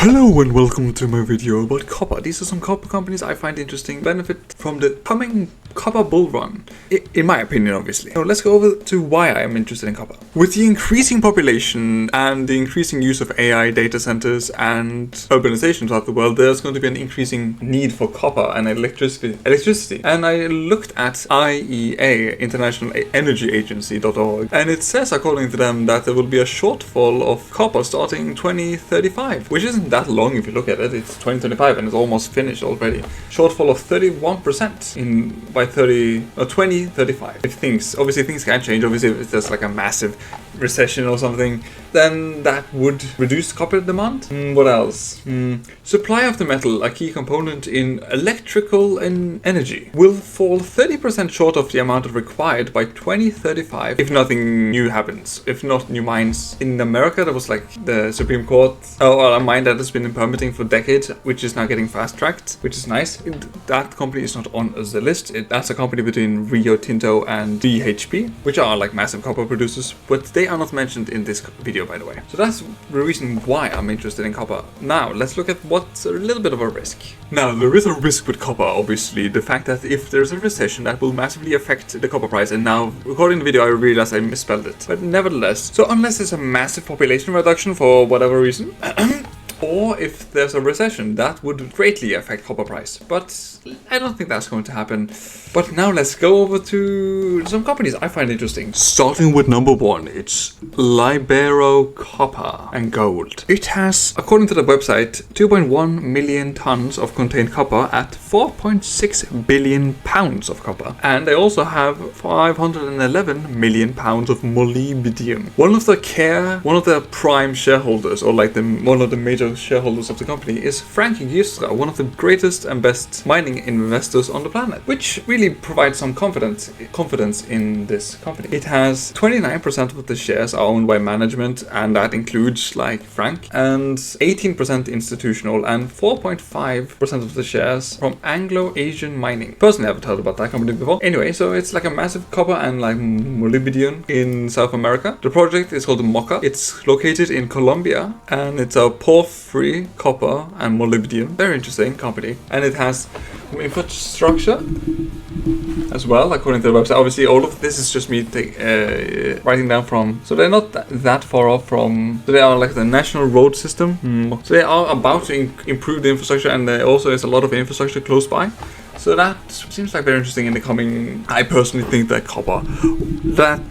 Hello and welcome to my video about copper. These are some copper companies I find interesting, benefit from the coming copper bull run, in my opinion obviously. So let's go over to why I am interested in copper. With the increasing population and the increasing use of AI data centers and urbanization throughout the world, there's going to be an increasing need for copper and electricity. And I looked at IEA, International Energy Agency.org, and it says according to them that there will be a shortfall of copper starting 2035, which isn't that long if you look at it. It's 2025 and it's almost finished already. Shortfall of 31% by 2035. If things can change. Obviously, if there's like a massive recession or something, then that would reduce copper demand. What else? Supply of the metal, a key component in electrical and energy, will fall 30% short of the amount required by 2035 if nothing new happens. If not new mines in America, there was like the Supreme Court, a mine that has been in permitting for decades, which is now getting fast tracked, which is nice. That company is not on the list. That's a company between Rio Tinto and BHP, which are like massive copper producers, but they are not mentioned in this video, by the way. So that's the reason why I'm interested in copper. Now, let's look at what's a little bit of a risk. Now, there is a risk with copper, obviously. The fact that if there's a recession, that will massively affect the copper price. And now, recording the video, I realized I misspelled it. But nevertheless, so unless there's a massive population reduction for whatever reason, or if there's a recession, that would greatly affect copper price. But I don't think that's going to happen. But now let's go over to some companies I find interesting. Starting with number one, it's Libero Copper and Gold. It has, according to the website, 2.1 million tons of contained copper at 4.6 billion pounds of copper. And they also have 511 million pounds of molybdenum. One of the prime shareholders, or like one of the major shareholders of the company, is Frank Gistra, one of the greatest and best mining investors on the planet, which really provides some confidence in this company. It has 29% of the shares are owned by management, and that includes like Frank, and 18% institutional, and 4.5% of the shares from Anglo-Asian Mining. Personally, I haven't heard about that company before. Anyway, so it's like a massive copper and like molybdenum in South America. The project is called Mocha. It's located in Colombia, and it's a porphyry copper and molybdenum. Very interesting company, and it has infrastructure as well, according to the website. Obviously, all of this is just me writing down from. So they're not that far off from. So they are like the national road system. So they are about to improve the infrastructure, and there also is a lot of infrastructure close by. So that seems like very interesting in the coming. I personally think that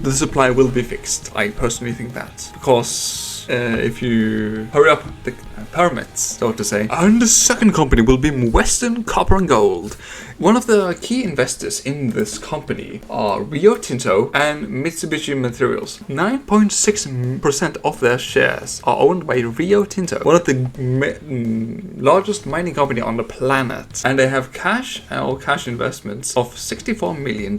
the supply will be fixed. I personally think that because if you hurry up the permits, so to say. And the second company will be Western Copper and Gold. One of the key investors in this company are Rio Tinto and Mitsubishi Materials. 9.6% of their shares are owned by Rio Tinto, one of the largest mining company on the planet. And they have cash investments of $64 million.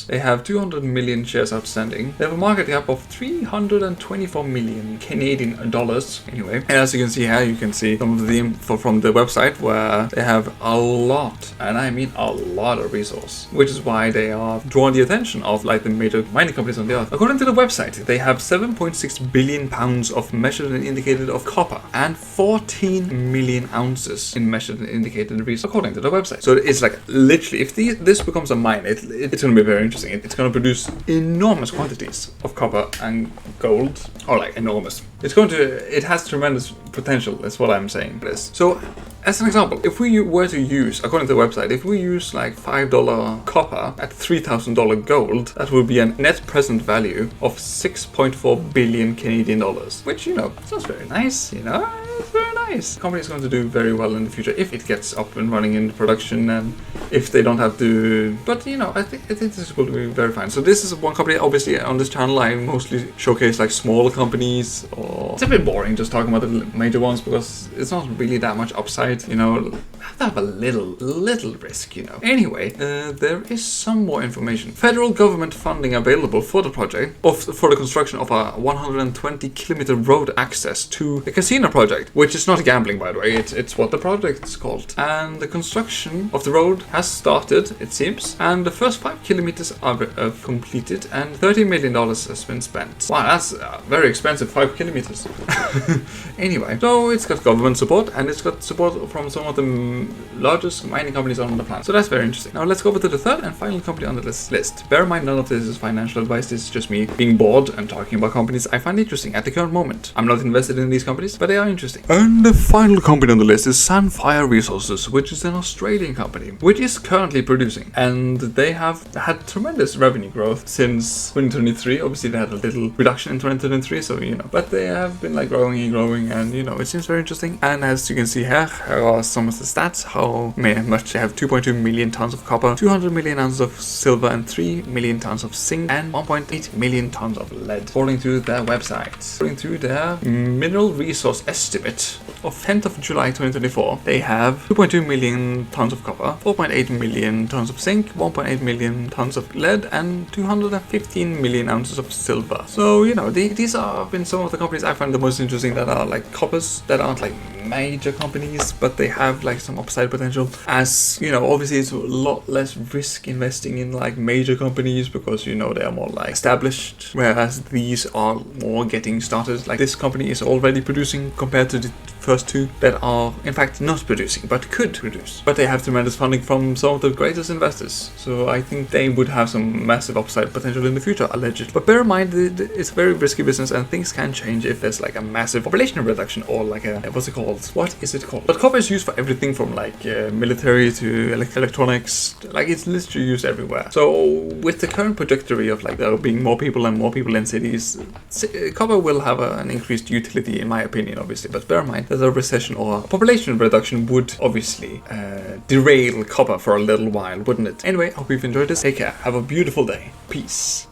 They have 200 million shares outstanding. They have a market cap of 324 million Canadian dollars. Anyway, and as you can see here, you can see some of the info from the website where they have a lot, and I mean a lot of resource, which is why they are drawing the attention of like the major mining companies on the earth. According to the website, they have 7.6 billion pounds of measured and indicated of copper and 14 million ounces in measured and indicated resource, according to the website. So it's like literally, if this becomes a mine, it's going to be very interesting. It's going to produce enormous quantities of copper and gold, or like enormous. It has tremendous potential, that's what I'm saying. So, as an example, if we were to use, according to the website, if we use like $5 copper at $3,000 gold, that would be a net present value of 6.4 billion Canadian dollars, which, sounds very nice, it's very nice. The company is going to do very well in the future if it gets up and running in production, and if they don't have to, but I think this will be very fine. So this is one company. Obviously on this channel I mostly showcase like smaller companies, or it's a bit boring just talking about the major ones because it's not really that much upside, have to have a little risk, Anyway, there is some more information. Federal government funding available for the project, for the construction of a 120 kilometer road access to the casino project, which is is not gambling, by the way. It's what the project is called. And the construction of the road has started, it seems. And the first 5 kilometers are completed, and $30 million has been spent. Wow, that's very expensive, 5 kilometers. Anyway, so it's got government support, and it's got support from some of the largest mining companies on the planet. So that's very interesting. Now let's go over to the third and final company on this list. Bear in mind, none of this is financial advice. This is just me being bored and talking about companies I find interesting at the current moment. I'm not invested in these companies, but they are interesting. And the final company on the list is Sandfire Resources, which is an Australian company, which is currently producing. And they have had tremendous revenue growth since 2023. Obviously, they had a little reduction in 2023, so but they have been like growing and growing, and it seems very interesting. And as you can see here are some of the stats, how much they have: 2.2 million tons of copper, 200 million ounces of silver, and 3 million tons of zinc, and 1.8 million tons of lead, according to their website. According to their mineral resource estimate of 10th of July 2024, they have 2.2 million tons of copper, 4.8 million tons of zinc, 1.8 million tons of lead, and 215 million ounces of silver. So, these have been some of the companies I find the most interesting that are like coppers, that aren't like major companies, but they have like some upside potential. As obviously it's a lot less risk investing in like major companies because they are more like established, whereas these are more getting started. Like this company is already producing compared to the first two that are in fact not producing but could produce. But they have tremendous funding from some of the greatest investors, so I think they would have some massive upside potential in the future, allegedly. But bear in mind, it's a very risky business and things can change if there's like a massive population reduction or like a, what's it called? What is it called? But copper is used for everything from like military to electronics. Like it's literally used everywhere. So with the current trajectory of like there being more people and more people in cities, copper will have an increased utility in my opinion, obviously. But bear in mind that a recession or a population reduction would obviously derail copper for a little while, wouldn't it? Anyway, I hope you've enjoyed this. Take care. Have a beautiful day. Peace.